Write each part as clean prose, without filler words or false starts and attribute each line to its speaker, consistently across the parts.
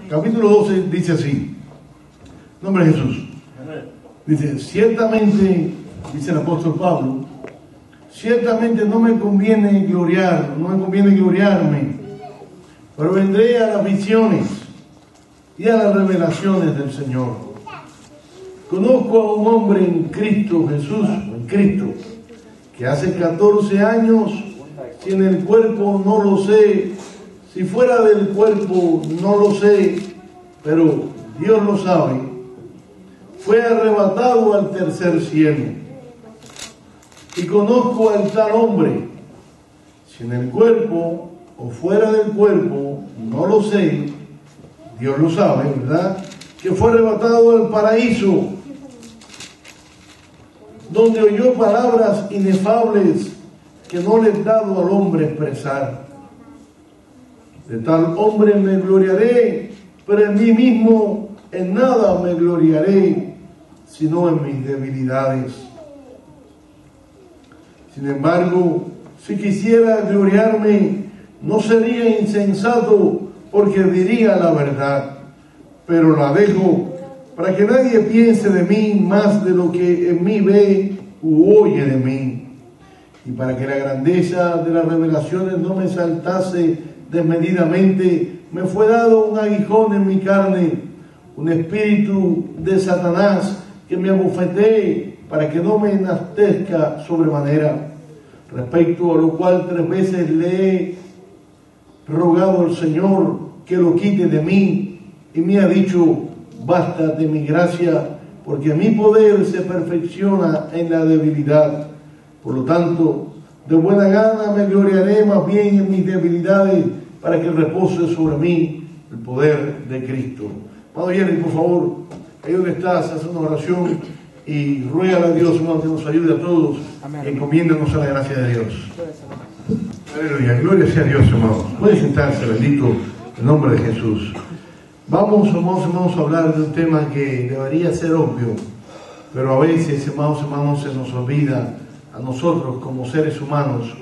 Speaker 1: capítulo 12 dice así, nombre de Jesús. Dice, ciertamente, dice el apóstol Pablo, ciertamente no me conviene gloriarme, pero vendré a las visiones y a las revelaciones del Señor. Conozco a un hombre en Cristo Jesús, que hace 14 años, si en el cuerpo no lo sé, si fuera del cuerpo no lo sé, pero Dios lo sabe, fue arrebatado al tercer cielo. Y conozco al tal hombre, si en el cuerpo o fuera del cuerpo, no lo sé, Dios lo sabe, ¿verdad? Que fue arrebatado al paraíso, donde oyó palabras inefables que no le he dado al hombre expresar. De tal hombre me gloriaré, pero en mí mismo en nada me gloriaré, sino en mis debilidades. Sin embargo, si quisiera gloriarme, no sería insensato, porque diría la verdad, pero la dejo para que nadie piense de mí más de lo que en mí ve u oye de mí, y para que la grandeza de las revelaciones no me exaltase desmedidamente, me fue dado un aguijón en mi carne, un espíritu de Satanás que me abofetee para que no me enaltezca sobremanera, respecto a lo cual 3 veces le he rogado al Señor que lo quite de mí, y me ha dicho, bástate mi gracia, porque mi poder se perfecciona en la debilidad. Por lo tanto, de buena gana me gloriaré más bien en mis debilidades, para que repose sobre mí el poder de Cristo. Padre Jerry, por favor, ahí donde estás, haz una oración y ruega a Dios, hermano, que nos ayude a todos. Amén. Y encomiéndanos a la gracia de Dios. Aleluya, gloria sea a Dios, hermanos. Puede sentarse, bendito el nombre de Jesús. Vamos, hermanos, a hablar de un tema que debería ser obvio, pero a veces, hermanos, se nos olvida a nosotros como seres humanos,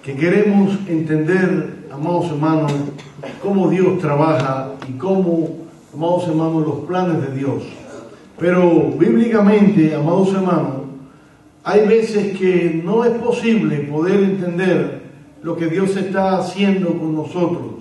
Speaker 1: que queremos entender, amados hermanos, cómo Dios trabaja y cómo, amados hermanos, los planes de Dios. Pero bíblicamente, amados hermanos, hay veces que no es posible poder entender lo que Dios está haciendo con nosotros,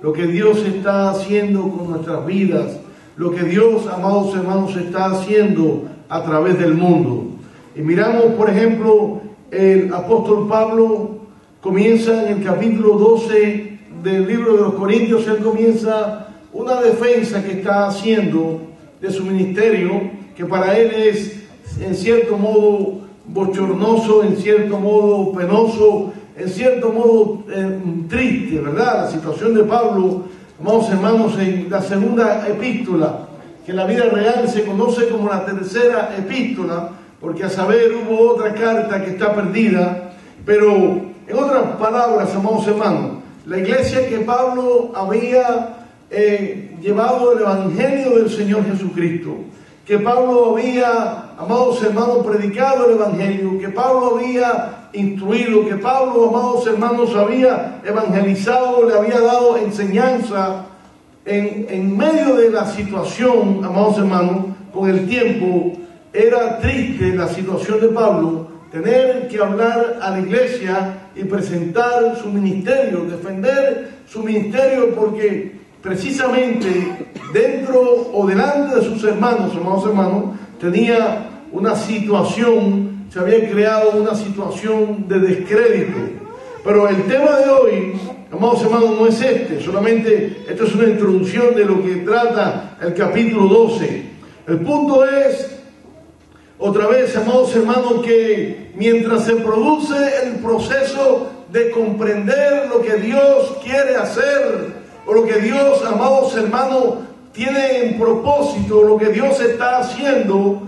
Speaker 1: lo que Dios está haciendo con nuestras vidas, lo que Dios, amados hermanos, está haciendo a través del mundo. Y miramos, por ejemplo, el apóstol Pablo comienza en el capítulo 12 del libro de los Corintios, él comienza una defensa que está haciendo de su ministerio, que para él es en cierto modo bochornoso, en cierto modo penoso, en cierto modo triste, ¿verdad? La situación de Pablo, amados hermanos, en la segunda epístola, que en la vida real se conoce como la tercera epístola, porque a saber hubo otra carta que está perdida, pero en otras palabras, amados hermanos, la iglesia que Pablo había llevado el evangelio del Señor Jesucristo, que Pablo había, amados hermanos, predicado el evangelio, que Pablo había instruido, que Pablo, amados hermanos, había evangelizado, le había dado enseñanza en medio de la situación, amados hermanos, con el tiempo. Era triste la situación de Pablo, tener que hablar a la iglesia y presentar su ministerio, defender su ministerio, porque precisamente dentro o delante de sus hermanos, amados hermanos, tenía una situación, se había creado una situación de descrédito. Pero el tema de hoy, amados hermanos, no es solamente esto es una introducción de lo que trata el capítulo 12. El punto es, otra vez, amados hermanos, que mientras se produce el proceso de comprender lo que Dios quiere hacer, o lo que Dios, amados hermanos, tiene en propósito, lo que Dios está haciendo,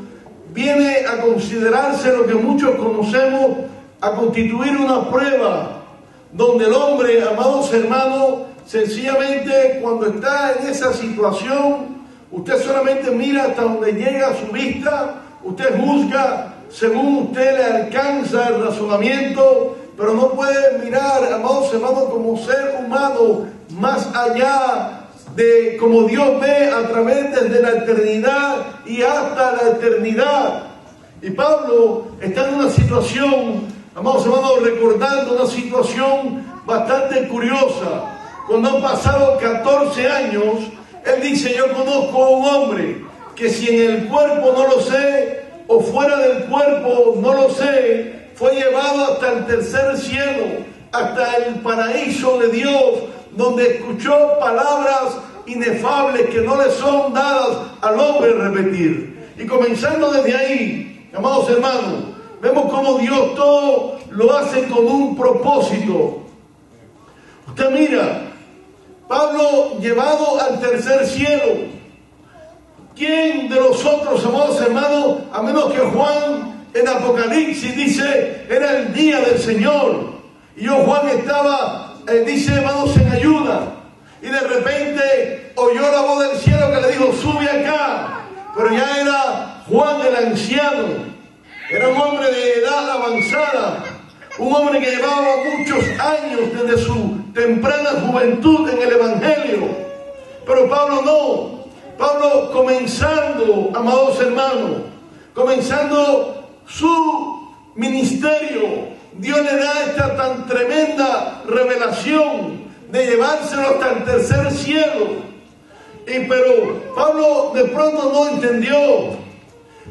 Speaker 1: viene a considerarse lo que muchos conocemos, a constituir una prueba, donde el hombre, amados hermanos, sencillamente cuando está en esa situación, usted solamente mira hasta donde llega su vista, usted juzga según usted le alcanza el razonamiento, pero no puede mirar, amados hermanos, como ser humano más allá de cómo Dios ve a través desde la eternidad y hasta la eternidad. Y Pablo está en una situación, amados hermanos, recordando una situación bastante curiosa. Cuando han pasado 14 años, él dice: yo conozco a un hombre que si en el cuerpo no lo sé, o fuera del cuerpo no lo sé, fue llevado hasta el tercer cielo, hasta el paraíso de Dios, donde escuchó palabras inefables que no le son dadas al hombre repetir. Y comenzando desde ahí, amados hermanos, vemos cómo Dios todo lo hace con un propósito. Usted mira, Pablo llevado al tercer cielo. ¿Quién de nosotros, amados hermanos, a menos que Juan en Apocalipsis dice, era el día del Señor? Y yo, Juan, estaba, dice, hermanos, en ayuda. Y de repente oyó la voz del cielo que le dijo: sube acá. Pero ya era Juan el anciano. Era un hombre de edad avanzada. Un hombre que llevaba muchos años desde su temprana juventud en el Evangelio. Pero Pablo no. Pablo comenzando, amados hermanos, comenzando su ministerio, Dios le da esta tan tremenda revelación de llevárselo hasta el tercer cielo. Pero Pablo de pronto no entendió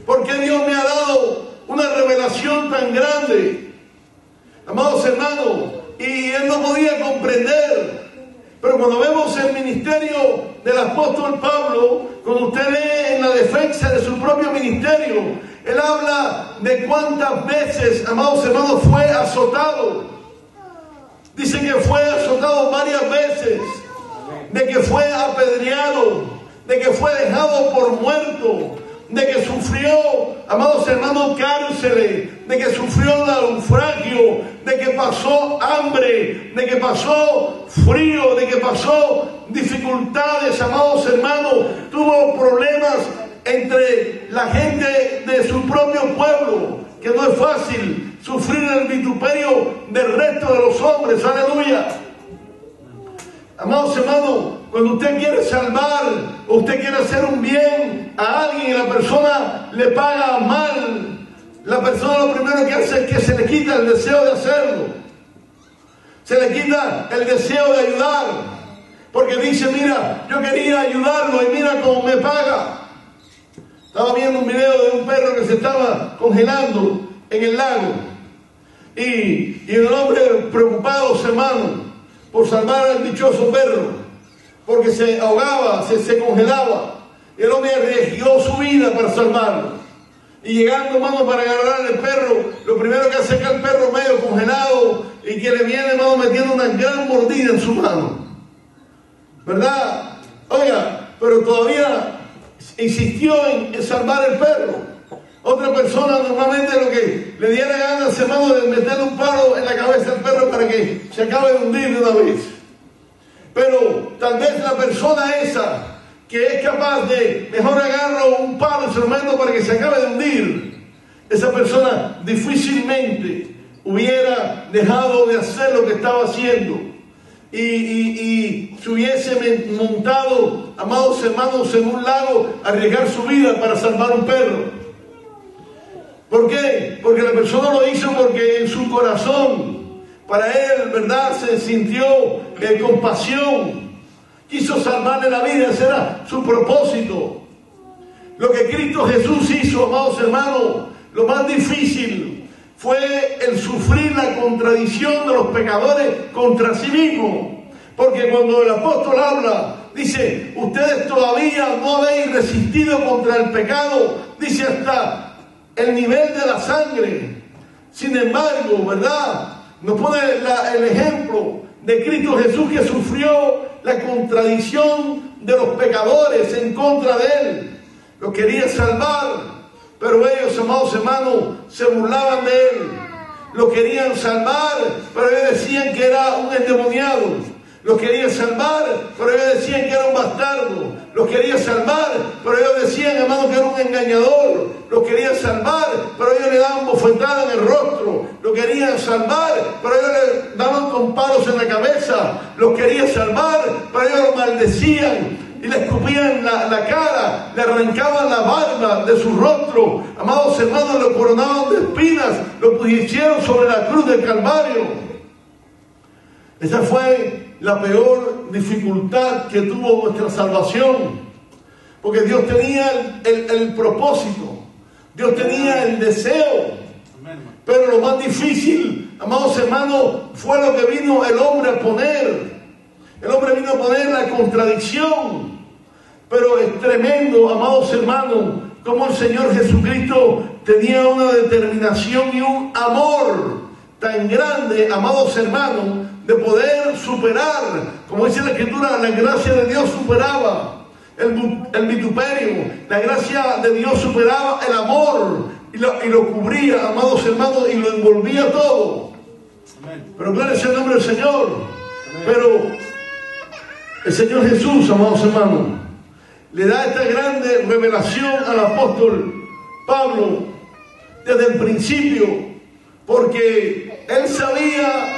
Speaker 1: por qué Dios me ha dado una revelación tan grande, amados hermanos, y él no podía comprender. Pero cuando vemos el ministerio del apóstol Pablo, cuando usted lee en la defensa de su propio ministerio, él habla de cuántas veces, amados hermanos, fue azotado. Dice que fue azotado varias veces, de que fue apedreado, de que fue dejado por muerto, de que sufrió, amados hermanos, cárceles, de que sufrió naufragio, de que pasó hambre, de que pasó frío, de que pasó dificultades, amados hermanos, tuvo problemas entre la gente de su propio pueblo, que no es fácil sufrir el vituperio del resto de los hombres, aleluya. Amados hermanos, cuando usted quiere salvar, o usted quiere hacer un bien a alguien y la persona le paga mal, la persona lo primero que hace es que se le quita el deseo de hacerlo. Se le quita el deseo de ayudar. Porque dice: mira, yo quería ayudarlo y mira cómo me paga. Estaba viendo un video de un perro que se estaba congelando en el lago. Y el hombre preocupado, hermano, por salvar al dichoso perro, porque se ahogaba, se congelaba. Y el hombre arriesgó su vida para salvarlo. Y llegando, hermano, para agarrar al perro, lo primero que hace es que el perro medio congelado y que le viene, hermano, metiendo una gran mordida en su mano. ¿Verdad? Oiga, pero todavía insistió en salvar el perro. Otra persona normalmente lo que le diera ganas, hermano, de meterle un palo en la cabeza al perro para que se acabe de hundir de una vez. Pero tal vez la persona esa que es capaz de mejor agarro un palo instrumento para que se acabe de hundir, esa persona difícilmente hubiera dejado de hacer lo que estaba haciendo y se hubiese montado, amados hermanos, en un lago a arriesgar su vida para salvar un perro. ¿Por qué? Porque la persona lo hizo porque en su corazón, para él, ¿verdad?, se sintió compasión. Quiso salvarle la vida, ese era su propósito. Lo que Cristo Jesús hizo, amados hermanos, lo más difícil fue el sufrir la contradicción de los pecadores contra sí mismos. Porque cuando el apóstol habla, dice: ustedes todavía no habéis resistido contra el pecado, dice, hasta el nivel de la sangre. Sin embargo, ¿verdad?, nos pone el ejemplo de Cristo Jesús, que sufrió la contradicción de los pecadores en contra de él. Lo quería salvar, pero ellos, amados hermanos, se burlaban de él. Lo querían salvar, pero ellos decían que era un endemoniado. Los quería salvar, pero ellos decían que era un bastardo. Los quería salvar, pero ellos decían, hermano, que era un engañador. Los quería salvar, pero ellos le daban bofetada en el rostro. Los querían salvar, pero ellos le daban con palos en la cabeza. Los quería salvar, pero ellos lo maldecían y le escupían la cara, le arrancaban la barba de su rostro. Amados hermanos, lo coronaban de espinas, lo pusieron sobre la cruz del Calvario. Esa fue la peor dificultad que tuvo nuestra salvación, porque Dios tenía el propósito, Dios tenía el deseo, pero lo más difícil, amados hermanos, fue lo que vino el hombre a poner. El hombre vino a poner la contradicción, pero es tremendo, amados hermanos, como el Señor Jesucristo tenía una determinación y un amor tan grande, amados hermanos, de poder superar, como dice la Escritura, la gracia de Dios superaba el vituperio, la gracia de Dios superaba el amor y lo cubría, amados hermanos, y lo envolvía todo. Amén. Pero gloria sea el nombre del Señor. Amén. Pero el Señor Jesús, amados hermanos, le da esta grande revelación al apóstol Pablo desde el principio, porque él sabía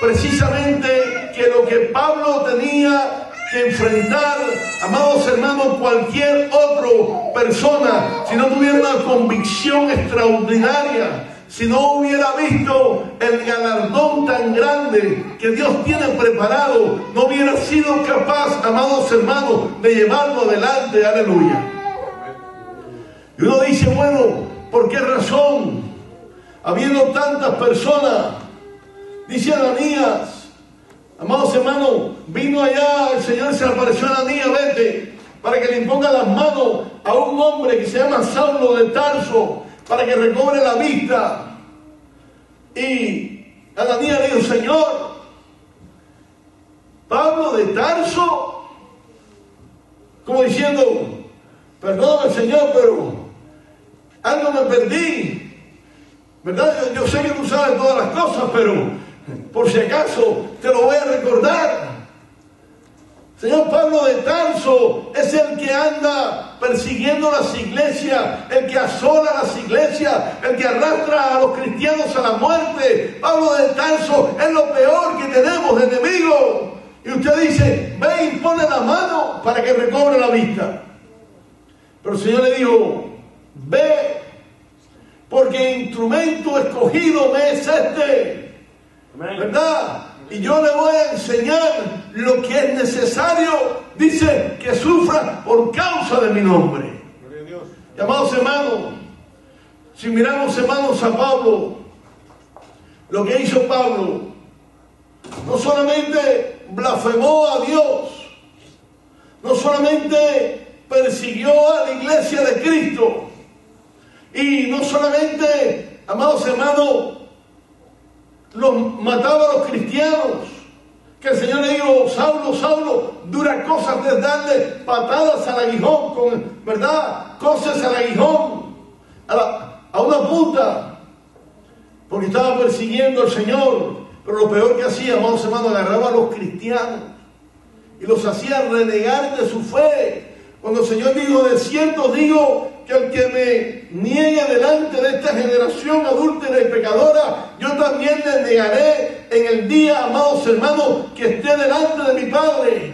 Speaker 1: precisamente que lo que Pablo tenía que enfrentar, amados hermanos, cualquier otra persona, si no tuviera una convicción extraordinaria, si no hubiera visto el galardón tan grande que Dios tiene preparado, no hubiera sido capaz, amados hermanos, de llevarlo adelante. Aleluya. Y uno dice, bueno, ¿por qué razón? Habiendo tantas personas, dice Ananías, amados hermanos, vino allá, el Señor se le apareció a Ananías, vete, para que le imponga las manos a un hombre que se llama Saulo de Tarso, para que recobre la vista. Y Ananías le dijo, Señor, Pablo de Tarso, como diciendo, perdóname, Señor, pero algo me perdí, ¿verdad? Yo sé que tú sabes todas las cosas, pero por si acaso te lo voy a recordar. Señor, Pablo de Tarso es el que anda persiguiendo las iglesias, el que asola las iglesias, el que arrastra a los cristianos a la muerte. Pablo de Tarso es lo peor que tenemos de enemigo. Y usted dice, ve y pone la mano para que recobre la vista. Pero el Señor le dijo, ve, porque instrumento escogido me es este, ¿verdad? Y yo le voy a enseñar lo que es necesario, dice, que sufra por causa de mi nombre. Y amados hermanos, si miramos, hermanos, a Pablo, lo que hizo Pablo, no solamente blasfemó a Dios, no solamente persiguió a la iglesia de Cristo, y no solamente, amados hermanos, los mataba a los cristianos, que el Señor le dijo, Saulo, Saulo, dura cosas de darle patadas al aguijón, ¿verdad? Cosas al aguijón, a una punta, porque estaba persiguiendo al Señor. Pero lo peor que hacía, amados hermanos, agarraba a los cristianos y los hacía renegar de su fe. Cuando el Señor dijo, de cierto digo que el que me niegue delante de esta generación adúltera y pecadora, yo también le negaré en el día, amados hermanos, que esté delante de mi Padre.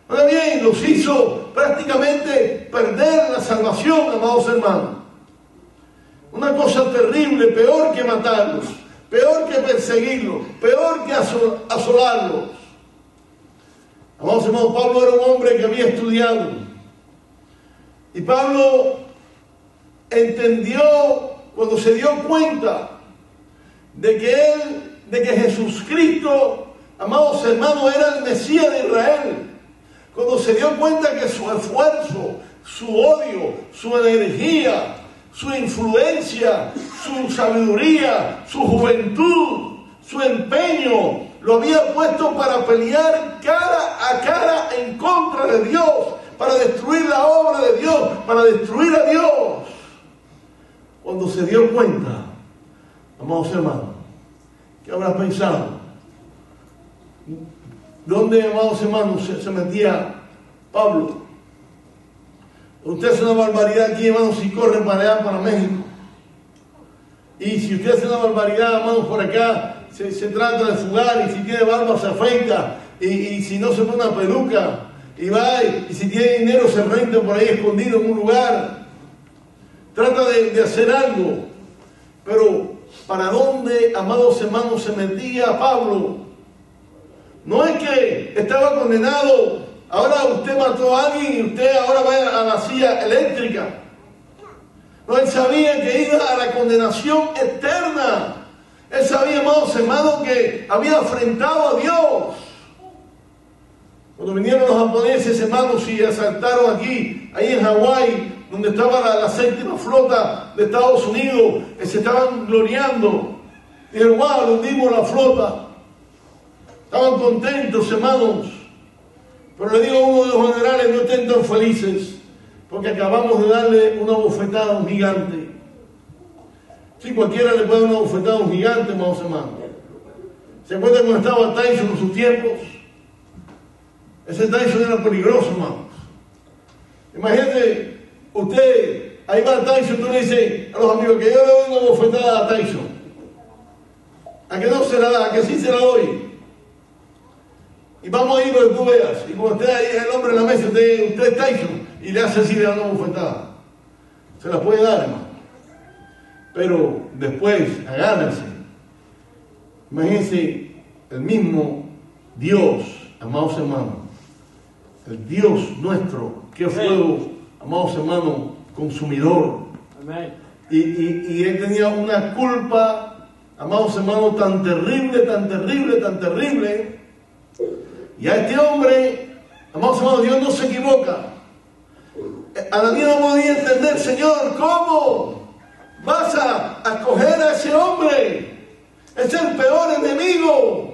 Speaker 1: Ahora bien, los hizo prácticamente perder la salvación, amados hermanos. Una cosa terrible, peor que matarlos, peor que perseguirlos, peor que asolarlos. Amados hermanos, Pablo era un hombre que había estudiado. Y Pablo entendió, cuando se dio cuenta de que Jesucristo, amados hermanos, era el Mesías de Israel. Cuando se dio cuenta que su esfuerzo, su odio, su energía, su influencia, su sabiduría, su juventud, su empeño, lo había puesto para pelear cara a cara en contra de Dios, para destruir la obra de Dios, para destruir a Dios. Cuando se dio cuenta, amados hermanos, ¿qué habrás pensado? ¿Dónde, amados hermanos, se metía Pablo? Usted hace una barbaridad aquí, hermanos, y corre para allá, para México. Y si usted hace una barbaridad, hermanos, por acá, se trata de fugar, y si tiene barba se afeita, y si no se pone una peluca, y va, y si tiene dinero se renta por ahí escondido en un lugar. Trata de hacer algo. Pero, ¿para dónde, amados hermanos, se metía Pablo? No es que estaba condenado, ahora usted mató a alguien y usted ahora va a la silla eléctrica. No, él sabía que iba a la condenación eterna. Él sabía, amados hermanos, que había afrentado a Dios. Cuando vinieron los japoneses, hermanos, y asaltaron aquí, ahí en Hawái, donde estaba la séptima flota de Estados Unidos, se estaban gloriando. Dijeron, wow, le hundimos la flota. Estaban contentos, hermanos. Pero le digo a uno de los generales, no estén tan felices, porque acabamos de darle una bofetada a un gigante. Si cualquiera le puede dar una bofetada a un gigante, hermanos hermanos. ¿Se acuerdan cuando estaba Tyson en sus tiempos? Ese Tyson era peligroso, hermanos. Imagínate, usted, ahí va Tyson, tú le dices a los amigos que yo le doy una bofetada a Tyson. ¿A que no se la da? ¿A que sí se la doy? Y vamos a ir donde tú veas. Y cuando esté ahí el hombre en la mesa, usted es Tyson, y le hace así, le da una bofetada. Se la puede dar, hermano. Pero después, agárrense. Imagínense, el mismo Dios, amados hermanos, el Dios nuestro, que fuego, amados hermanos, consumidor. Amén. Y él tenía una culpa, amados hermanos, tan terrible, tan terrible, tan terrible. Y a este hombre, amados hermanos, Dios no se equivoca. Ananías no podía entender, Señor, ¿cómo vas a escoger a ese hombre? Es el peor enemigo.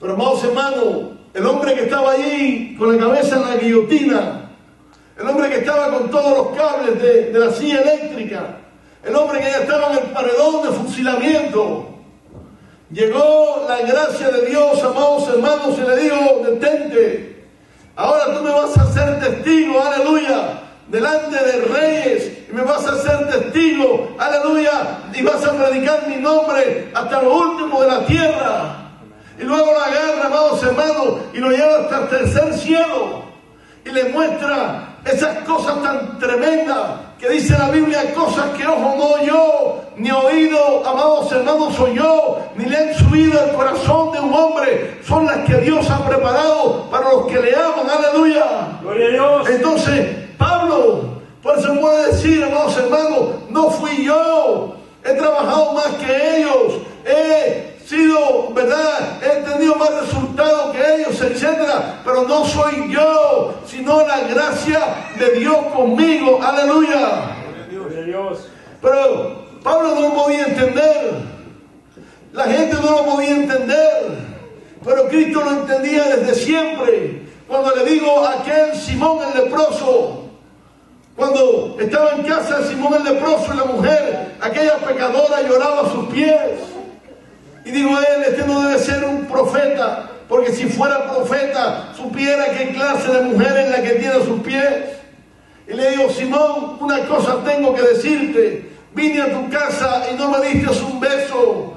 Speaker 1: Pero, amados hermanos, el hombre que estaba allí con la cabeza en la guillotina, el hombre que estaba con todos los cables de la silla eléctrica, el hombre que ya estaba en el paredón de fusilamiento, llegó la gracia de Dios, amados hermanos, y le dijo, detente, ahora tú me vas a hacer testigo, aleluya, delante de reyes, y me vas a hacer testigo, aleluya, y vas a predicar mi nombre hasta lo último de la tierra. Y luego la agarra, amados hermanos, y lo lleva hasta el tercer cielo, y le muestra esas cosas tan tremendas, que dice la Biblia, cosas que ojo no oyó, ni oído, amados hermanos, oyó, ni le han subido al corazón de un hombre, son las que Dios ha preparado para los que le aman, aleluya. Gloria a Dios. Entonces, Pablo, por eso puede decir, amados hermanos, no fui yo, he trabajado más que ellos, he sido, ¿verdad? He tenido más resultados que ellos, etcétera, pero no soy yo, sino la gracia de Dios conmigo, aleluya. Pero Pablo no lo podía entender, la gente no lo podía entender, pero Cristo lo entendía desde siempre. Cuando le digo a aquel Simón el leproso, cuando estaba en casa de Simón el leproso y la mujer, aquella pecadora, lloraba a sus pies. Y digo él, este no debe ser un profeta, porque si fuera profeta, supiera qué clase de mujer es la que tiene a sus pies. Y le digo, Simón, una cosa tengo que decirte, vine a tu casa y no me diste un beso,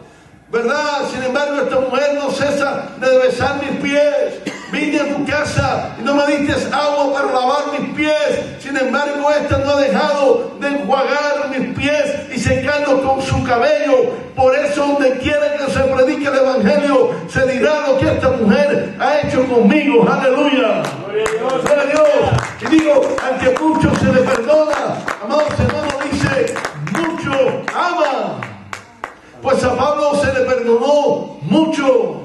Speaker 1: ¿verdad? Sin embargo, esta mujer no cesa de besar mis pies. Vine a tu casa y no me diste agua para lavar mis pies. Sin embargo, esta no ha dejado de enjuagar mis pies y secarlos con su cabello. Por eso, donde quiera que se predique el Evangelio, se dirá lo que esta mujer ha hecho conmigo. Aleluya. Gloria a Dios. Y digo, al que mucho se le perdona, amados hermanos, dice, mucho ama. Pues a Pablo se le perdonó mucho.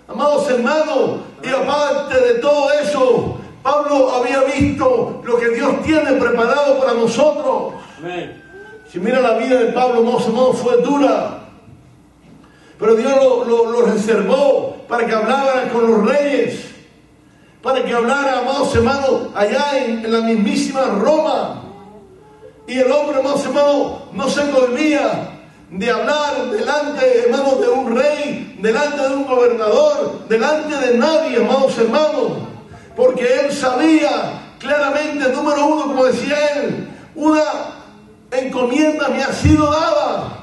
Speaker 1: Amados hermanos, y aparte de todo eso, Pablo había visto lo que Dios tiene preparado para nosotros. Amén. Si mira la vida de Pablo, amados hermanos, fue dura. Pero Dios lo reservó para que hablara con los reyes, para que hablara, amados hermanos, allá en la mismísima Roma. Y el hombre, amados hermanos, no se volvía de hablar delante, hermanos, de un rey, delante de un gobernador, delante de nadie, amados hermanos, porque él sabía claramente, número uno, como decía él, una encomienda me ha sido dada.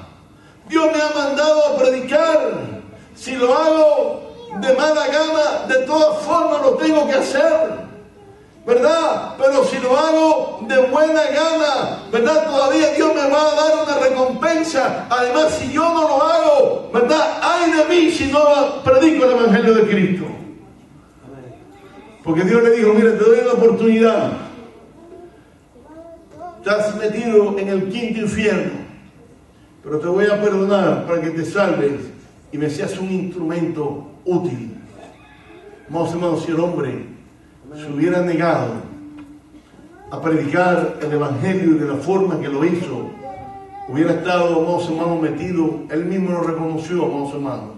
Speaker 1: Dios me ha mandado a predicar. Si lo hago de mala gana, de todas formas lo tengo que hacer, ¿verdad? Pero si lo hago de buena gana, ¿verdad? Todavía Dios me va a dar una recompensa. Además, si yo no lo hago, ¿verdad? Ay de mí si no predico el Evangelio de Cristo. Porque Dios le dijo, mira, te doy una oportunidad. Estás metido en el quinto infierno, pero te voy a perdonar para que te salves y me seas un instrumento útil. Amados hermanos, si el hombre se hubiera negado a predicar el Evangelio y de la forma que lo hizo, hubiera estado, amados hermanos, metido, él mismo lo reconoció, amados hermanos.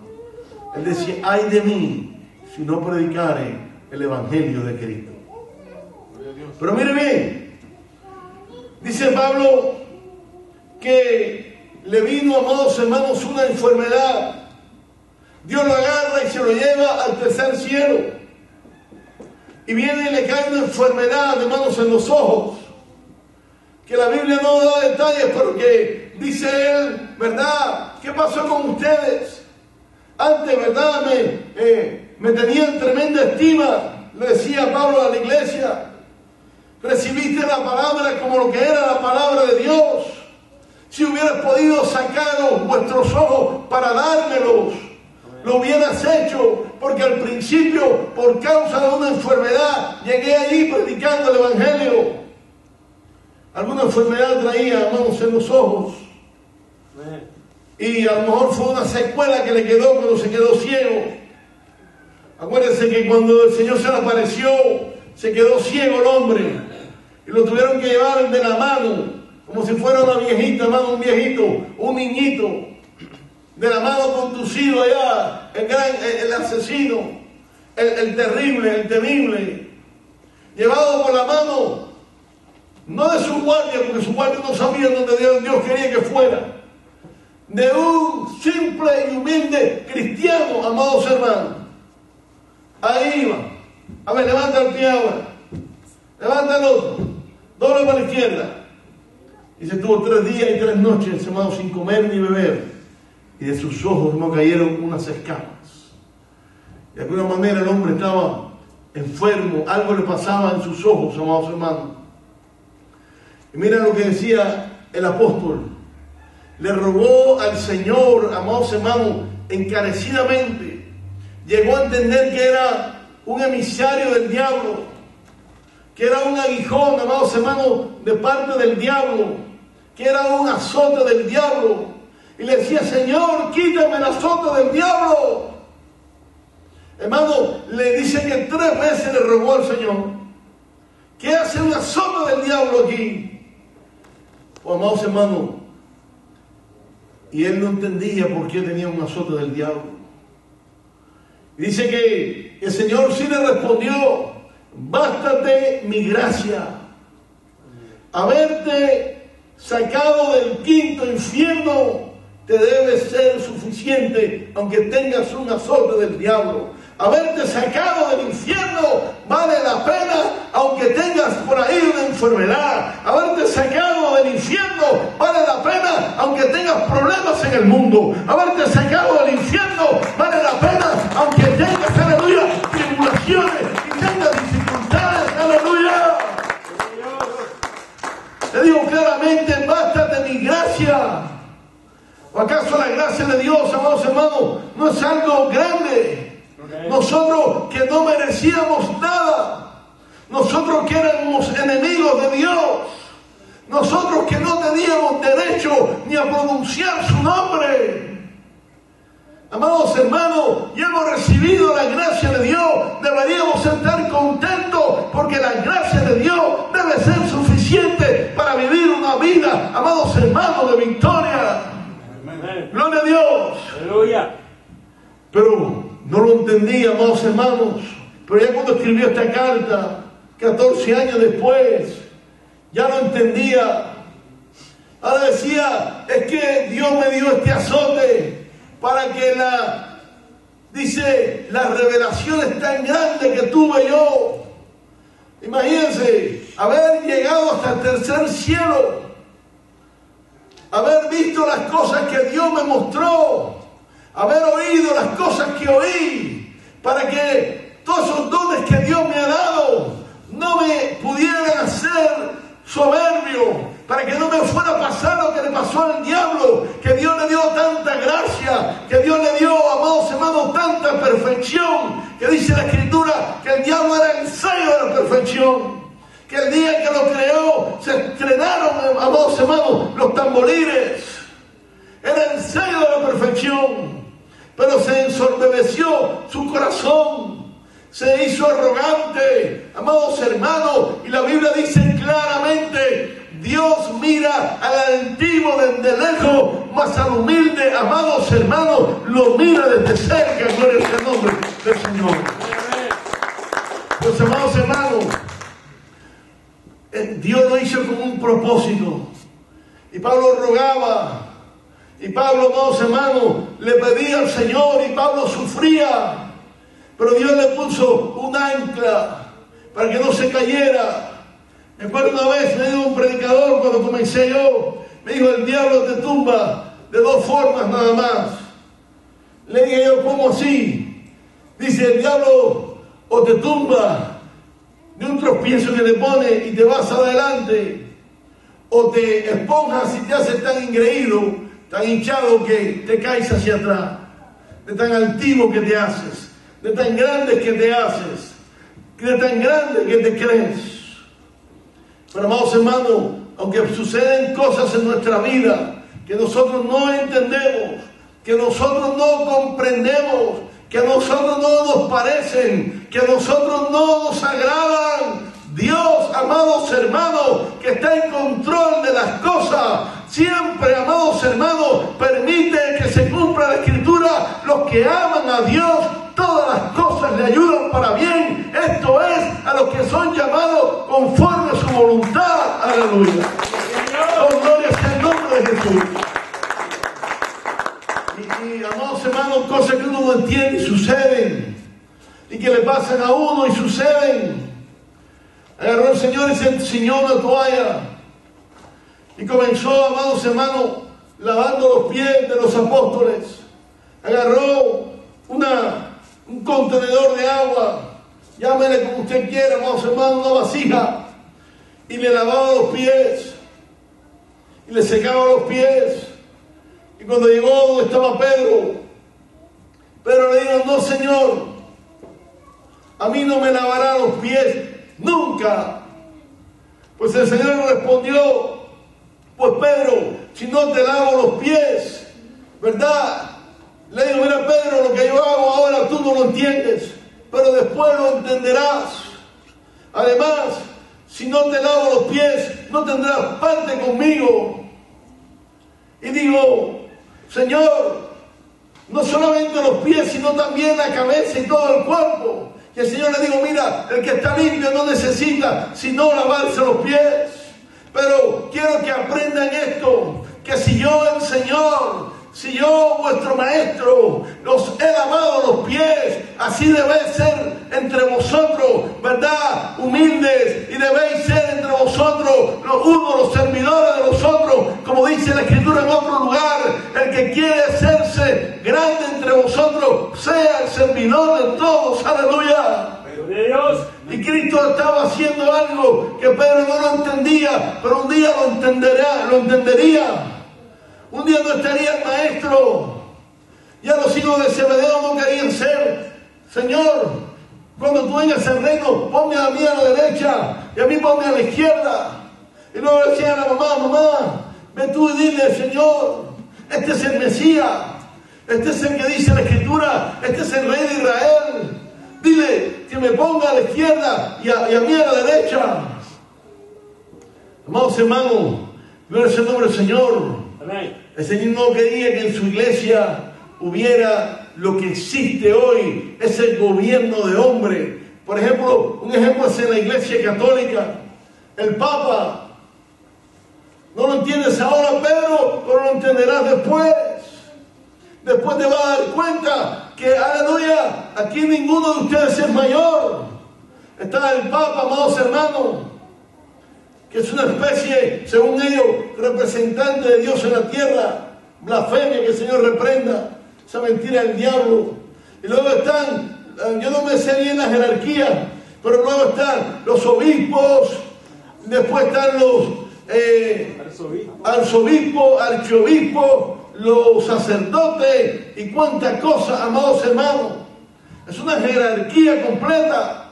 Speaker 1: Él decía, ay de mí si no predicare el Evangelio de Cristo. Pero mire bien, dice Pablo que le vino, amados hermanos, una enfermedad. Dios lo agarra y se lo lleva al tercer cielo. Y viene y le cae una enfermedad, hermanos, en los ojos. Que la Biblia no da detalles, pero que dice él, ¿verdad? ¿Qué pasó con ustedes? Antes, ¿verdad? Me tenían tremenda estima, le decía Pablo a la iglesia. Recibiste la palabra como lo que era la palabra de Dios. Si hubieras podido sacaros vuestros ojos para dármelos, lo hubieras hecho, porque al principio, por causa de una enfermedad, llegué allí predicando el Evangelio. Alguna enfermedad traía, hermanos, en los ojos. Y a lo mejor fue una secuela que le quedó cuando se quedó ciego. Acuérdense que cuando el Señor se le apareció, se quedó ciego el hombre. Y lo tuvieron que llevar de la mano, como si fuera una viejita, hermano, un viejito, un niñito. De la mano conducido allá, el asesino, el terrible, el temible. Llevado por la mano, no de su guardia, porque su guardia no sabía dónde Dios quería que fuera. De un simple y humilde cristiano, amados hermanos. Ahí iba. A ver, levanta el pie ahora. Levanta el otro. Doble para la izquierda. Y se estuvo 3 días y 3 noches, hermanos, sin comer ni beber. Y de sus ojos no cayeron unas escamas. De alguna manera el hombre estaba enfermo. Algo le pasaba en sus ojos, amados hermanos. Y mira lo que decía el apóstol. Le rogó al Señor, amados hermanos, encarecidamente. Llegó a entender que era un emisario del diablo, que era un aguijón, amados hermanos, de parte del diablo, que era un azote del diablo. Y le decía, Señor, quítame el azote del diablo. Hermano, le dice que 3 veces le rogó al Señor. ¿Qué hace un azote del diablo aquí? Pues, amados hermanos, y él no entendía por qué tenía un azote del diablo. Y dice que el Señor sí le respondió, bástate mi gracia. Haberte sacado del quinto infierno te debe ser suficiente, aunque tengas un azote del diablo. Haberte sacado del infierno vale la pena, aunque tengas por ahí una enfermedad. Haberte sacado del infierno vale la pena, aunque tengas problemas en el mundo. Haberte sacado del infierno vale la pena, aunque tengas, aleluya, tribulaciones y tengas dificultades, aleluya. Te digo claramente, bástate mi gracia. ¿O acaso la gracia de Dios, amados hermanos, no es algo grande? Nosotros que no merecíamos nada, nosotros que éramos enemigos de Dios, nosotros que no teníamos derecho ni a pronunciar su nombre. Amados hermanos, y hemos recibido la gracia de Dios, deberíamos estar contentos porque la gracia de Dios debe ser suficiente para vivir una vida, amados hermanos, de victoria. Gloria a Dios. Aleluya. Pero no lo entendía, amados hermanos. Pero ya cuando escribió esta carta, 14 años después, ya lo entendía. Ahora decía, es que Dios me dio este azote para que Dice, la revelación es tan grande que tuve yo. Imagínense, haber llegado hasta el tercer cielo, haber visto las cosas que Dios me mostró, haber oído las cosas que oí, para que todos esos dones que Dios me ha dado no me pudieran hacer soberbio, para que no me fuera a pasar lo que le pasó al diablo, que Dios le dio tanta gracia, que Dios le dio, amados hermanos, tanta perfección, que dice la Escritura que el diablo era el sello de la perfección, que el día que lo creó se estrenaron, amados hermanos, los tamborines, era el sello de la perfección, pero se ensorbeció su corazón, se hizo arrogante, amados hermanos, y la Biblia dice claramente, Dios mira al altivo desde lejos, mas al humilde, amados hermanos, lo mira desde cerca. Gloria al nombre del Señor. Pues, amados hermanos, Dios lo hizo con un propósito. Y Pablo rogaba, y Pablo, amados hermanos, le pedía al Señor, y Pablo sufría, pero Dios le puso un ancla para que no se cayera. Me acuerdo una vez, me dijo un predicador cuando comencé yo, me dijo, el diablo te tumba de dos formas nada más. Le dije yo, ¿cómo así? Dice, el diablo o te tumba de un tropiezo que le pone y te vas adelante, o te esponjas y te haces tan engreído, tan hinchado que te caes hacia atrás, de tan altivo que te haces, de tan grande que te haces, de tan grande que te crees. Pero, amados hermanos, aunque suceden cosas en nuestra vida que nosotros no entendemos, que nosotros no comprendemos, que a nosotros no nos parecen, que a nosotros no nos agradan, Dios, amados hermanos, que está en control de las cosas, siempre, amados hermanos, permite que se cumpla la Escritura. Los que aman a Dios, todas las cosas le ayudan para bien. Esto es, a los que son llamados conforme a su voluntad. Aleluya. Oh, gloria sea el nombre de Jesús. Y amados hermanos, cosas que uno no entiende y suceden, y que le pasan a uno y suceden. Agarró el Señor y se enseñó una toalla y comenzó, amados hermanos, lavando los pies de los apóstoles. Agarró un contenedor de agua, llámele como usted quiera, amados hermanos, una vasija, y le lavaba los pies y le secaba los pies. Y cuando llegó donde estaba Pedro le dijo, no, Señor, a mí no me lavará los pies nunca. Pues el Señor le respondió, pues Pedro, si no te lavo los pies, ¿verdad? Le digo, mira Pedro, lo que yo hago ahora tú no lo entiendes, pero después lo entenderás. Además, si no te lavo los pies, no tendrás parte conmigo. Y digo, Señor, no solamente los pies, sino también la cabeza y todo el cuerpo. Y el Señor le dijo, mira, el que está limpio no necesita sino lavarse los pies. Pero quiero que aprendan esto, que si yo, el Señor, si yo, vuestro maestro, los he lavado los pies, así debéis ser entre vosotros, ¿verdad? Humildes, y debéis ser entre vosotros los unos los servidores de los otros, como dice la Escritura en otro lugar, el que quiere hacerse grande entre vosotros, sea el servidor de todos, aleluya. Y Cristo estaba haciendo algo que Pedro no lo entendía, pero un día lo entendería. Un día no estaría el maestro. Ya los hijos de Zebedeo no querían ser, Señor, cuando tú vengas al reino, ponme a mí a la derecha y a mí ponme a la izquierda. Y luego decía a la mamá, ve tú y dile, Señor, este es el Mesías, este es el que dice la Escritura, este es el Rey de Israel. Dile que me ponga a la izquierda y a mí a la derecha. Amados hermanos, gloria sea el nombre del Señor. El Señor no quería que en su iglesia hubiera lo que existe hoy, ese gobierno de hombre. Por ejemplo, un ejemplo es en la iglesia católica. El Papa, no lo entiendes ahora, Pedro, pero lo entenderás después. Después te vas a dar cuenta que, aleluya, aquí ninguno de ustedes es mayor. Está el Papa, amados hermanos, que es una especie, según ellos, representante de Dios en la tierra. Blasfemia, que el Señor reprenda esa mentira del diablo. Y luego están, yo no me sé bien la jerarquía, pero luego están los obispos, después están los arzobispos, archiobispos, los sacerdotes y cuántas cosas, amados hermanos. Es una jerarquía completa.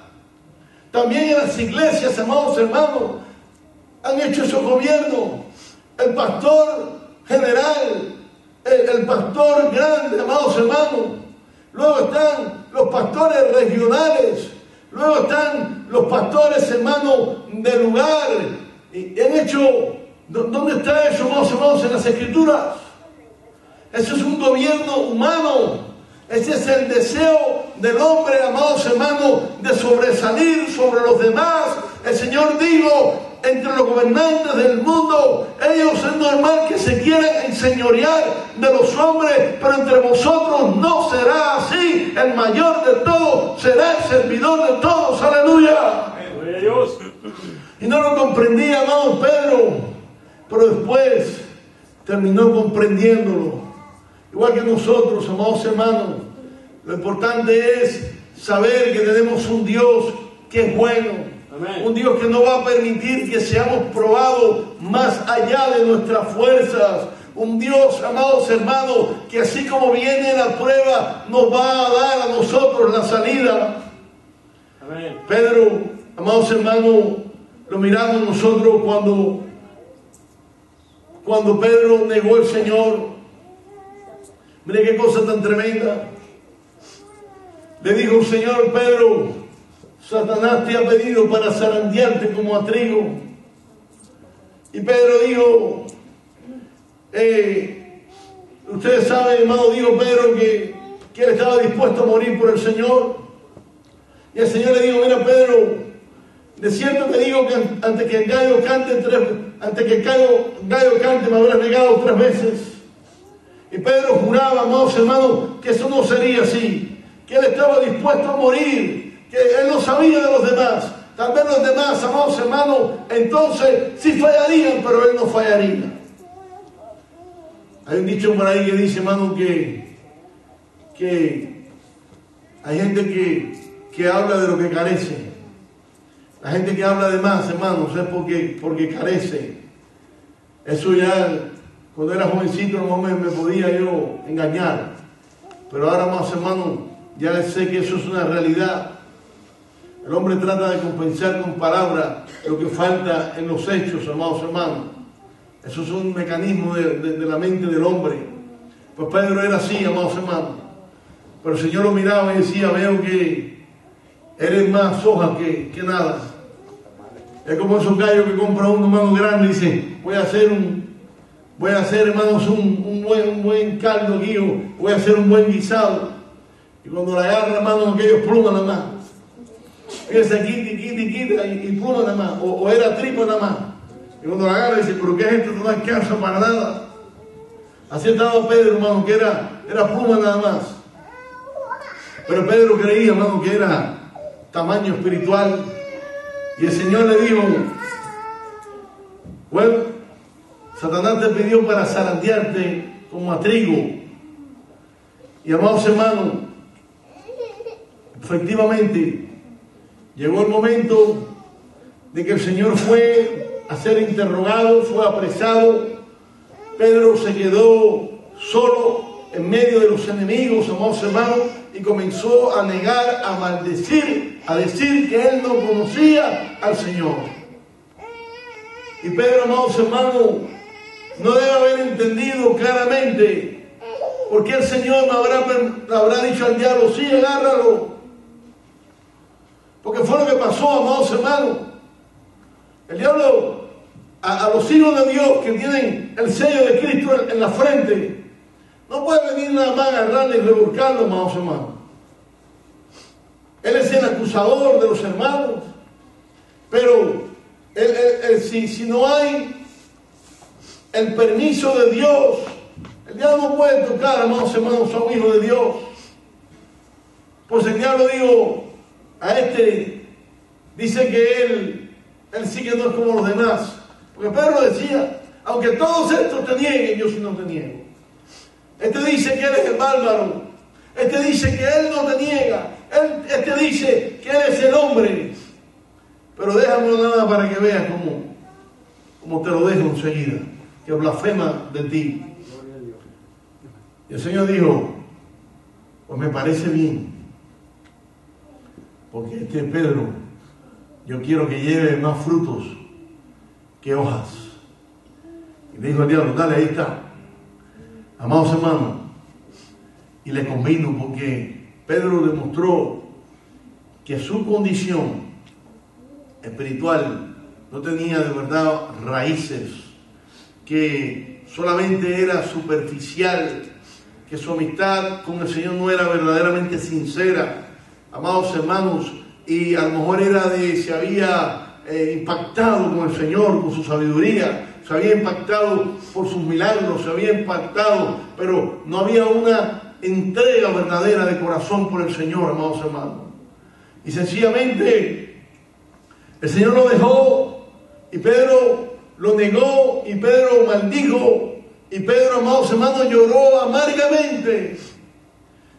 Speaker 1: También en las iglesias, amados hermanos, han hecho esos gobiernos. El pastor general, el pastor grande, amados hermanos. Luego están los pastores regionales. Luego están los pastores, hermanos, del lugar. Y han hecho, ¿dónde está eso, amados hermanos? En las Escrituras. Eso es un gobierno humano. Ese es el deseo del hombre, amados hermanos, de sobresalir sobre los demás. El Señor dijo, entre los gobernantes del mundo, ellos es normal que se quieran enseñorear de los hombres, pero entre vosotros no será así. El mayor de todos será el servidor de todos. Aleluya. Y no lo comprendía, amado Pedro, pero después terminó comprendiéndolo. Igual que nosotros, amados hermanos, lo importante es saber que tenemos un Dios que es bueno. Amén. Un Dios que no va a permitir que seamos probados más allá de nuestras fuerzas. Un Dios, amados hermanos, que así como viene la prueba, nos va a dar a nosotros la salida. Amén. Pedro, amados hermanos, lo miramos nosotros cuando Pedro negó al Señor. Mire qué cosa tan tremenda. Le dijo el Señor: Pedro, Satanás te ha pedido para zarandearte como a trigo. Y Pedro dijo, ustedes saben, hermano, dijo Pedro que él estaba dispuesto a morir por el Señor. Y el Señor le dijo: mira, Pedro, de cierto te digo que antes que el gallo cante me habrás negado 3 veces. Y Pedro juraba, amados hermanos, que eso no sería así, que él estaba dispuesto a morir, que él no sabía de los demás. Tal vez los demás, amados hermanos, entonces sí fallarían, pero él no fallaría. Hay un dicho por ahí que dice, hermano, que hay gente que habla de lo que carece. La gente que habla de más, hermanos, es porque carece. Eso ya, cuando era jovencito, no me podía yo engañar. Pero ahora, más hermanos, ya sé que eso es una realidad. El hombre trata de compensar con palabras lo que falta en los hechos, amados hermanos. Eso es un mecanismo de la mente del hombre. Pues Pedro era así, amados hermanos. Pero el Señor lo miraba y decía: veo que eres más hoja que nada. Es como esos gallos que compra uno, hermano, grande y dice: voy a hacer, hermanos, un buen caldo aquí, voy a hacer un buen guisado. Y cuando la agarra, hermanos, aquellos plumas nada más. Fíjense, quita y pluma nada más. O era tripa nada más. Y cuando la agarra dice: pero qué gente no alcanza para nada. Así estaba Pedro, hermano, que era pluma nada más. Pero Pedro creía, hermano, que era tamaño espiritual. Y el Señor le dijo: bueno, Satanás te pidió para zarandearte como a trigo. Y amados hermanos, efectivamente llegó el momento de que el Señor fue a ser interrogado, fue apresado. Pedro se quedó solo en medio de los enemigos, amados hermanos, y comenzó a negar, a maldecir, a decir que él no conocía al Señor. Y Pedro, amados hermanos, no debe haber entendido claramente por qué el Señor no habrá dicho al diablo: sí, agárralo. Porque fue lo que pasó, amados hermanos. El diablo, a los hijos de Dios que tienen el sello de Cristo en la frente, no puede venir nada más a agarrarle y revolcarlo, amados hermanos. Él es el acusador de los hermanos. Pero si no hay el permiso de Dios, el diablo no puede tocar, amados hermanos, a un hijo de Dios. Pues el diablo dijo, a este dice que él sí que no es como los demás. Porque Pedro decía, aunque todos estos te nieguen, yo sí no te niego. Este dice que él es el bárbaro. Este dice que él no te niega. Este dice que eres el hombre. Pero déjamelo nada para que veas cómo te lo dejo enseguida. Que blasfema de ti. Y el Señor dijo, pues me parece bien. Porque este Pedro, yo quiero que lleve más frutos que hojas. Y le dijo al diablo, dale, ahí está. Amados hermanos, y le convino porque Pedro demostró que su condición espiritual no tenía de verdad raíces, que solamente era superficial, que su amistad con el Señor no era verdaderamente sincera, amados hermanos, y a lo mejor se había impactado con el Señor, con su sabiduría, se había impactado por sus milagros, se había impactado, pero no había una entrega verdadera de corazón por el Señor, amados hermanos. Y sencillamente el Señor lo dejó y Pedro lo negó y Pedro maldijo y Pedro, amados hermanos, lloró amargamente.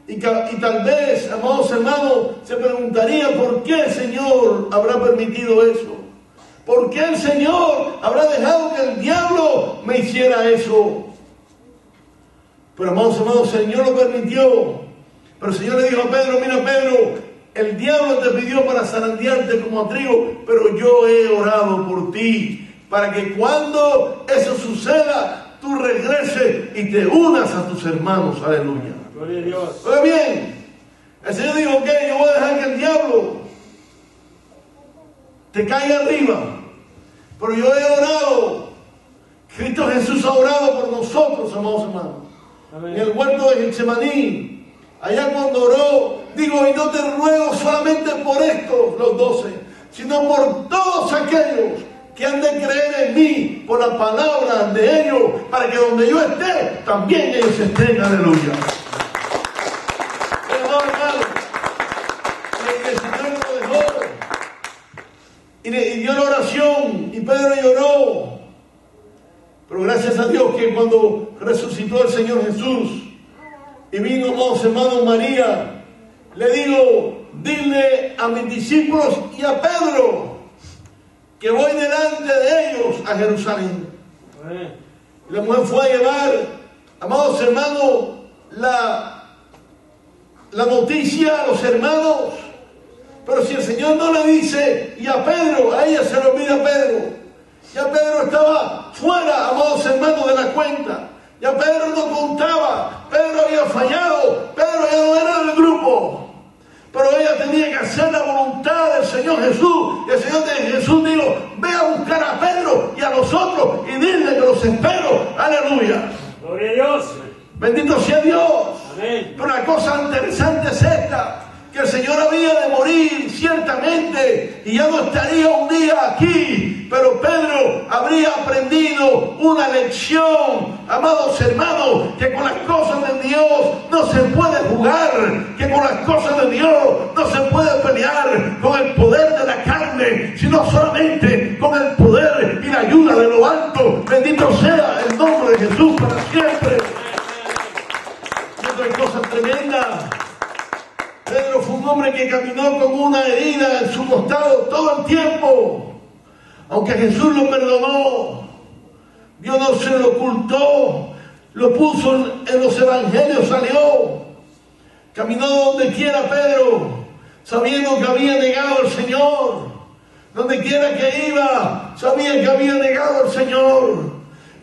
Speaker 1: Y tal vez, amados hermanos, se preguntaría por qué el Señor habrá permitido eso. ¿Por qué el Señor habrá dejado que el diablo me hiciera eso? Pero, amados hermanos, el Señor lo permitió. Pero el Señor le dijo a Pedro, mira Pedro, el diablo te pidió para zarandearte como a trigo, pero yo he orado por ti, para que cuando eso suceda, tú regreses y te unas a tus hermanos. Aleluya.
Speaker 2: Gloria a Dios.
Speaker 1: Pero bien, el Señor dijo, ok, yo voy a dejar que el diablo te caiga arriba, pero yo he orado. Cristo Jesús ha orado por nosotros, amados hermanos. Amén. En el huerto de Getsemaní, allá cuando oró, digo, y no te ruego solamente por estos, los 12, sino por todos aquellos que han de creer en mí por la palabra de ellos, para que donde yo esté, también ellos estén. Aleluya. Y dio la oración y Pedro lloró. Pero gracias a Dios que cuando resucitó el Señor Jesús y vino, amados hermanos, María, le digo, dile a mis discípulos y a Pedro que voy delante de ellos a Jerusalén. Y la mujer fue a llevar, amados hermanos, la noticia a los hermanos. Pero si el Señor no le dice, y a Pedro, a ella se le olvida a Pedro. Ya Pedro estaba fuera, amados hermanos, de la cuenta. Ya Pedro no contaba, Pedro había fallado, Pedro ya no era del grupo. Pero ella tenía que hacer la voluntad del Señor Jesús. Y el Señor Jesús dijo, ve a buscar a Pedro y a los otros y dile que los espero. Aleluya.
Speaker 2: Gloria a Dios.
Speaker 1: Bendito sea Dios.
Speaker 2: Amén.
Speaker 1: Pero la cosa interesante es esta, que el Señor había de morir ciertamente y ya no estaría un día aquí, pero Pedro habría aprendido una lección, amados hermanos, que con las cosas de Dios no se puede jugar, que con las cosas de Dios no se puede pelear con el poder de la carne, sino solamente con el poder y la ayuda de lo alto. Bendito sea el nombre de Jesús para siempre. Y otra cosa tremenda, Pedro fue un hombre que caminó con una herida en su costado todo el tiempo. Aunque Jesús lo perdonó, Dios no se lo ocultó, lo puso en los evangelios, salió. Caminó donde quiera Pedro, sabiendo que había negado al Señor. Donde quiera que iba, sabía que había negado al Señor.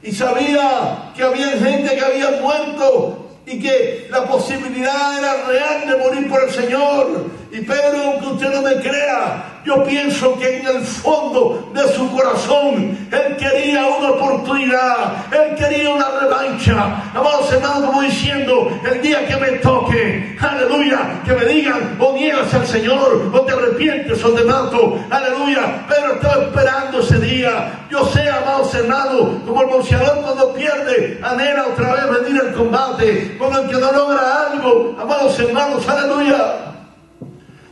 Speaker 1: Y sabía que había gente que había muerto y que la posibilidad era real de morir por el Señor. Y Pedro, aunque usted no me crea, yo pienso que en el fondo de su corazón él quería una oportunidad, él quería una revancha. Amados hermanos, como diciendo, el día que me toque, aleluya, que me digan, o niegas al Señor, o te arrepientes, o te mato, aleluya. Pedro estaba esperando ese día. Yo sé, amados hermanos, como el boxeador cuando pierde, anhela otra vez venir al combate. Cuando el que no logra algo, amados hermanos, aleluya,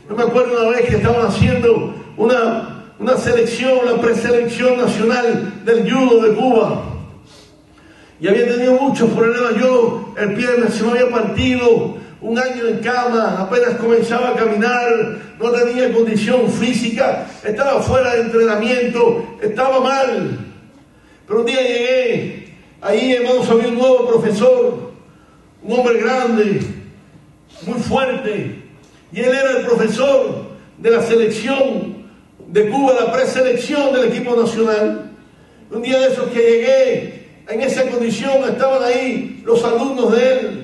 Speaker 1: Yo me acuerdo una vez que estaban haciendo una selección, la preselección nacional del judo de Cuba. Y había tenido muchos problemas. Yo, el pie se me había partido, un año en cama, apenas comenzaba a caminar, no tenía condición física, estaba fuera de entrenamiento, estaba mal. Pero un día llegué, ahí hermanos había un nuevo profesor, un hombre grande, muy fuerte, y él era el profesor de la selección de Cuba, la preselección del equipo nacional. Un día de esos que llegué, en esa condición estaban ahí los alumnos de él.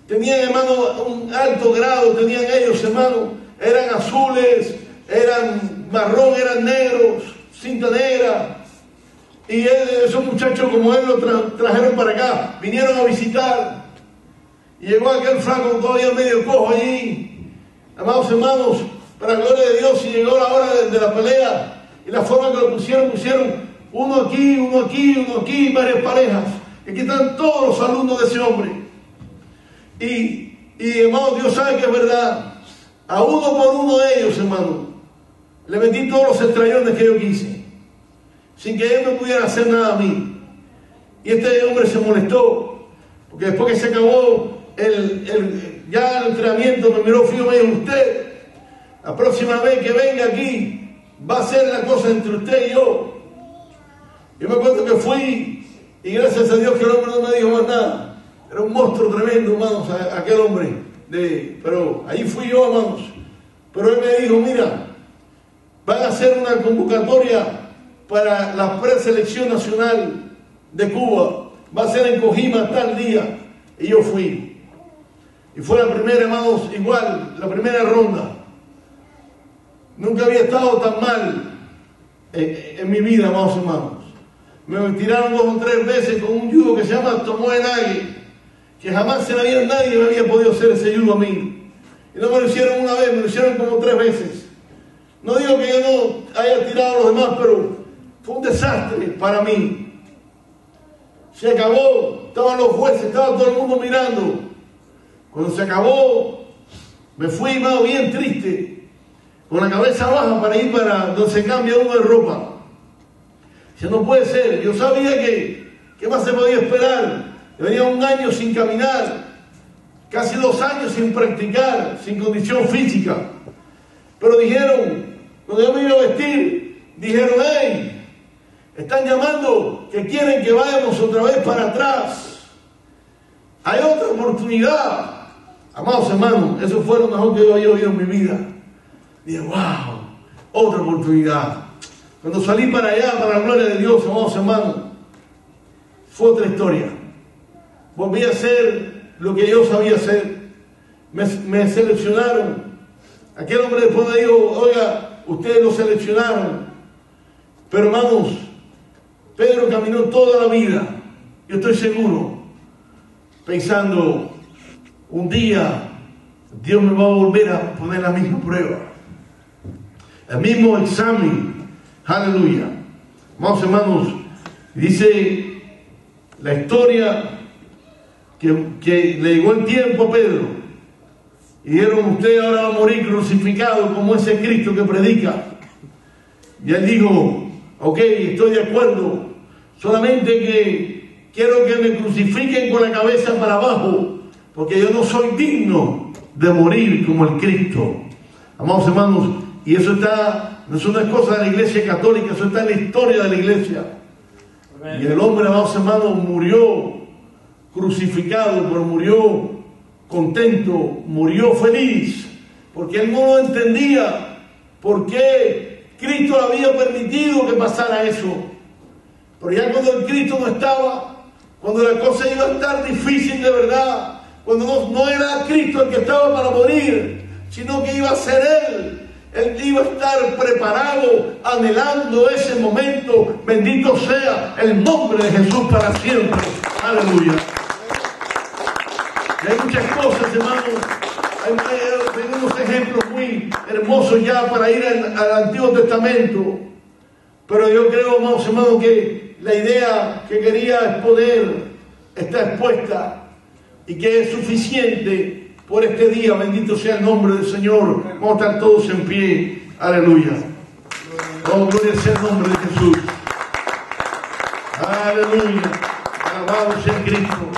Speaker 1: Tenían, hermano, un alto grado, tenían ellos, hermano, eran azules, eran marrón, eran negros, cinta negra. Y esos muchachos como él lo trajeron para acá, vinieron a visitar. Y llegó aquel flaco todavía medio cojo allí. Amados hermanos, para la gloria de Dios, y llegó la hora de la pelea. Y la forma que lo pusieron uno aquí, uno aquí, uno aquí, varias parejas. Y aquí están todos los alumnos de ese hombre. Y hermano, Dios sabe que es verdad. A uno por uno de ellos, hermano, le metí todos los estrellones que yo quise, sin que él no pudiera hacer nada a mí. Y este hombre se molestó, porque después que se acabó ya el entrenamiento, me miró fijo y me dijo: usted, la próxima vez que venga aquí, va a ser la cosa entre usted y yo. Yo me acuerdo que fui, y gracias a Dios que el hombre no me dijo más nada. Era un monstruo tremendo, hermanos, aquel hombre. Pero ahí fui yo, hermanos. Pero él me dijo: mira, van a hacer una convocatoria para la preselección nacional de Cuba. Va a ser en Cojima tal día. Y yo fui. Y fue la primera, hermanos, igual, la primera ronda. Nunca había estado tan mal en mi vida, amados hermanos. Me tiraron 2 o 3 veces con un judo que se llama Tomoe Nage, que jamás en la vida nadie me había podido hacer ese judo a mí. Y no me lo hicieron una vez, me lo hicieron como 3 veces. No digo que yo no haya tirado a los demás, pero fue un desastre para mí. Se acabó, estaban los jueces, estaba todo el mundo mirando. Cuando se acabó, me fui, hermano, bien triste, con la cabeza baja para ir para donde se cambia uno de ropa. Dice: no puede ser. Yo sabía que ¿qué más se podía esperar? Yo venía 1 año sin caminar, casi 2 años sin practicar, sin condición física. Pero dijeron, cuando yo me iba a vestir, dijeron: hey, están llamando que quieren que vayamos otra vez para atrás. Hay otra oportunidad. Amados hermanos, eso fue lo mejor que yo había oído en mi vida. Dije: wow, otra oportunidad. Cuando salí para allá, para la gloria de Dios, amados hermanos, fue otra historia. Volví a hacer lo que yo sabía hacer. Me seleccionaron. Aquel hombre después me dijo: oiga, ustedes lo seleccionaron. Pero hermanos, Pedro caminó toda la vida, yo estoy seguro, pensando: un día Dios me va a volver a poner la misma prueba, el mismo examen. Aleluya. Vamos, hermanos, dice la historia que le llegó el tiempo a Pedro y dijeron: usted ahora va a morir crucificado como ese Cristo que predica. Y él dijo: ok, estoy de acuerdo, solamente que quiero que me crucifiquen con la cabeza para abajo, porque yo no soy digno de morir como el Cristo. Amados hermanos, y eso no es una cosa de la Iglesia Católica, eso está en la historia de la Iglesia. Amén. Y el hombre, amados hermanos, murió crucificado, pero murió contento, murió feliz, porque él no entendía por qué Cristo le había permitido que pasara eso. Pero ya cuando el Cristo no estaba, cuando la cosa iba a estar difícil de verdad, cuando no era Cristo el que estaba para morir, sino que iba a ser Él iba a estar preparado, anhelando ese momento. Bendito sea el nombre de Jesús para siempre. Aleluya. Y hay muchas cosas, hermanos. Hay unos ejemplos muy hermosos ya para ir al Antiguo Testamento. Pero yo creo, hermanos, que la idea que quería exponer está expuesta y que es suficiente por este día. Bendito sea el nombre del Señor. Vamos a estar todos en pie. Aleluya. Oh, gloria sea el nombre de Jesús. Aleluya. Alabado sea Cristo.